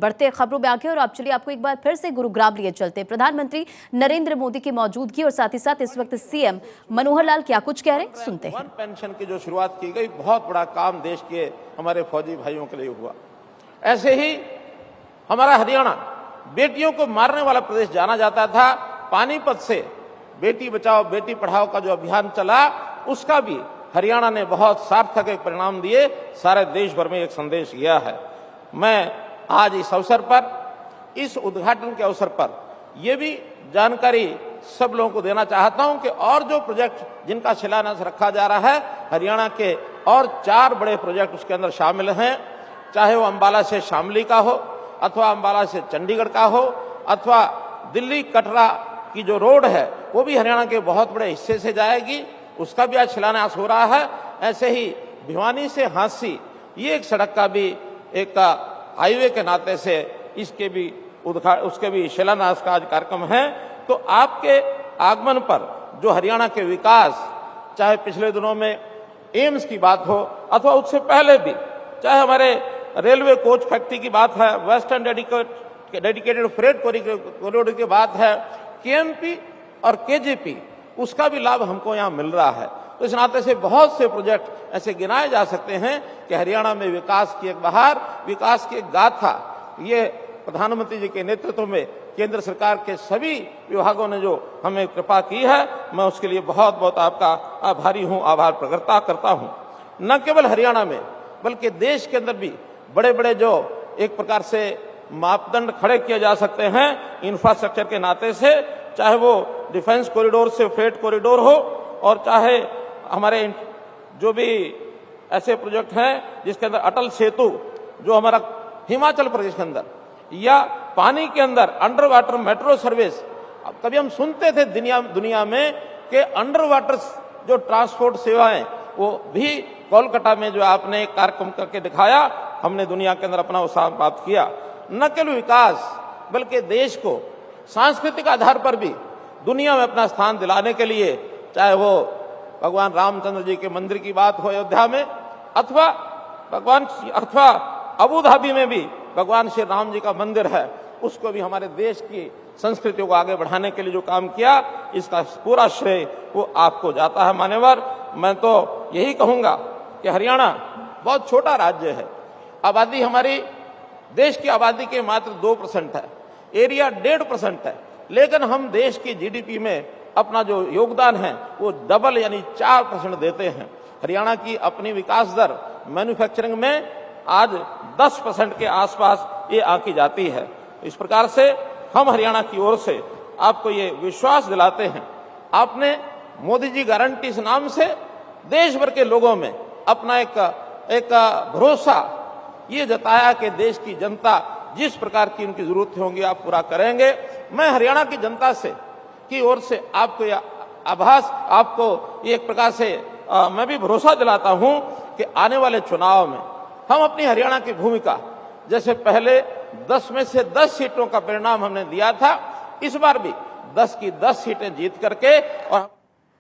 बढ़ते खबरों में आगे और आप चलिए आपको एक बार फिर से गुरुग्राम लिए चलते हैं। प्रधानमंत्री नरेंद्र मोदी की मौजूदगी और साथ ही साथ इस वक्त सीएम मनोहर लाल क्या कुछ कह रहे हैं, सुनते हैं। पेंशन की जो शुरुआत की गई, बहुत बड़ा काम देश के हमारे फौजी भाइयों के लिए हुआ। ऐसे ही हमारा हरियाणा बेटियों को मारने वाला प्रदेश जाना जाता था। पानीपत से बेटी बचाओ बेटी पढ़ाओ का जो अभियान चला, उसका भी हरियाणा ने बहुत सार्थक एक परिणाम दिए, सारे देश भर में एक संदेश गया है। मैं आज इस अवसर पर, इस उद्घाटन के अवसर पर यह भी जानकारी सब लोगों को देना चाहता हूं कि और जो प्रोजेक्ट जिनका शिलान्यास रखा जा रहा है, हरियाणा के और 4 बड़े प्रोजेक्ट उसके अंदर शामिल हैं। चाहे वो अंबाला से शामली का हो, अथवा अंबाला से चंडीगढ़ का हो, अथवा दिल्ली कटरा की जो रोड है वो भी हरियाणा के बहुत बड़े हिस्से से जाएगी, उसका भी आज शिलान्यास हो रहा है। ऐसे ही भिवानी से हांसी, ये एक सड़क का भी एक हाईवे के नाते से उसके भी शिलान्यास का आज कार्यक्रम है। तो आपके आगमन पर जो हरियाणा के विकास, चाहे पिछले दिनों में एम्स की बात हो अथवा उससे पहले भी, चाहे हमारे रेलवे कोच फैक्ट्री की बात है, वेस्टर्न डेडिकेटेड फ्रेट कॉरिडोर की बात है, केएमपी और केजेपी, उसका भी लाभ हमको यहाँ मिल रहा है। तो इस नाते से बहुत से प्रोजेक्ट ऐसे गिनाए जा सकते हैं कि हरियाणा में विकास की एक बहार, विकास की एक गाथा, ये प्रधानमंत्री जी के नेतृत्व में केंद्र सरकार के सभी विभागों ने जो हमें कृपा की है, मैं उसके लिए बहुत बहुत आपका आभारी हूं, आभार प्रकट करता हूं। न केवल हरियाणा में बल्कि देश के अंदर भी बड़े बड़े जो एक प्रकार से मापदंड खड़े किए जा सकते हैं इंफ्रास्ट्रक्चर के नाते से, चाहे वो डिफेंस कॉरिडोर से फ्रेट कॉरिडोर हो, और चाहे हमारे जो भी ऐसे प्रोजेक्ट हैं जिसके अंदर अटल सेतु जो हमारा हिमाचल प्रदेश के अंदर, या पानी के अंदर अंडर वाटर मेट्रो सर्विस। अब कभी हम सुनते थे दुनिया में कि अंडर वाटर जो ट्रांसपोर्ट सेवाएं, वो भी कोलकाता में जो आपने एक कार्यक्रम करके दिखाया, हमने दुनिया के अंदर अपना उत्साह प्राप्त किया। न केवल विकास बल्कि देश को सांस्कृतिक आधार पर भी दुनिया में अपना स्थान दिलाने के लिए, चाहे वो भगवान रामचंद्र जी के मंदिर की बात हो अयोध्या में, अथवा अबू धाबी में भी भगवान श्री राम जी का मंदिर है, उसको भी हमारे देश की संस्कृति को आगे बढ़ाने के लिए जो काम किया, इसका पूरा श्रेय वो आपको जाता है। मान्यवर, मैं तो यही कहूंगा कि हरियाणा बहुत छोटा राज्य है। आबादी हमारी देश की आबादी के मात्र 2% है, एरिया 1.5% है, लेकिन हम देश की जीडीपी में अपना जो योगदान है वो डबल यानी 4% देते हैं। हरियाणा की अपनी विकास दर मैन्युफैक्चरिंग में आज 10% के आसपास ये आंकी जाती है। इस प्रकार से हम हरियाणा की ओर से आपको ये विश्वास दिलाते हैं। आपने मोदी जी गारंटी इस नाम से देश भर के लोगों में अपना एक भरोसा ये जताया कि देश की जनता जिस प्रकार की उनकी जरूरतें होंगी आप पूरा करेंगे। मैं हरियाणा की जनता से की ओर से आपको यह आभास, आपको एक प्रकार से मैं भी भरोसा दिलाता हूं कि आने वाले चुनाव में हम अपनी हरियाणा की भूमिका, जैसे पहले 10 में से 10 सीटों का परिणाम हमने दिया था, इस बार भी 10 की 10 सीटें जीत करके और